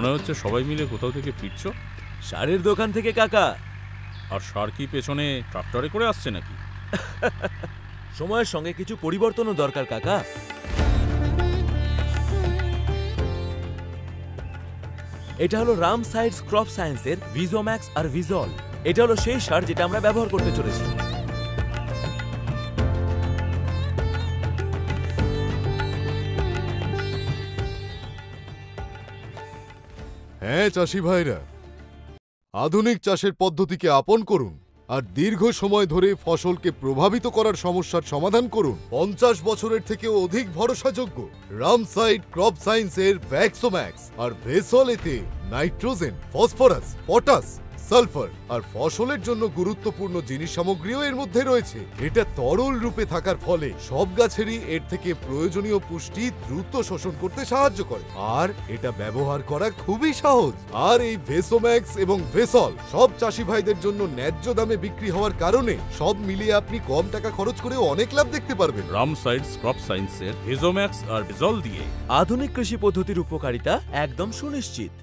মনে হচ্ছে সবাই মিলে কোথাও থেকে ফিরছো। সারের দোকান থেকে কাকা। আর সার কি পেছনে ট্রাক্টরে করে আসছে নাকি? সময়ের সঙ্গে কিছু পরিবর্তনও দরকার কাকা। এটা হলো রাম সাইডস ক্রপ সায়েন্সের ভিজোম্যাক্স আর ভিজল। এটা হলো সেই সার যেটা আমরা ব্যবহার করতে চলেছি। হ্যাঁ চাষি ভাইরা, আধুনিক চাষের পদ্ধতিকে আপন করুন আর দীর্ঘ সময় ধরে ফসলকে প্রভাবিত করার সমস্যার সমাধান করুন 50 বছরের থেকেও অধিক ভরসাযোগ্য রামসাইড ক্রপ সায়েন্সের ভ্যাক্সোম্যাক্স আর ভেসল। এতে নাইট্রোজেন, ফসফরাস, পটাশ, সালফার আর ফসলের জন্য গুরুত্বপূর্ণ জিনিস সামগ্রীও এর মধ্যে রয়েছে। এটা তরল রূপে থাকার ফলে সব গাছেরই এর থেকে প্রয়োজনীয় পুষ্টি দ্রুত শোষণ করতে সাহায্য করে, আর এটা ব্যবহার করা খুবই সহজ। আর এই ভেসোম্যাক্স এবং ভেসল সব চাষি ভাইদের জন্য ন্যায্য দামে বিক্রি হওয়ার কারণে সব মিলিয়ে আপনি কম টাকা খরচ করে অনেক লাভ দেখতে পারবেন। রামসাইডস ক্রপ সায়েন্সের ভিজোম্যাক্স আর ভিজল দিয়ে আধুনিক কৃষি পদ্ধতির উপকারিতা একদম সুনিশ্চিত।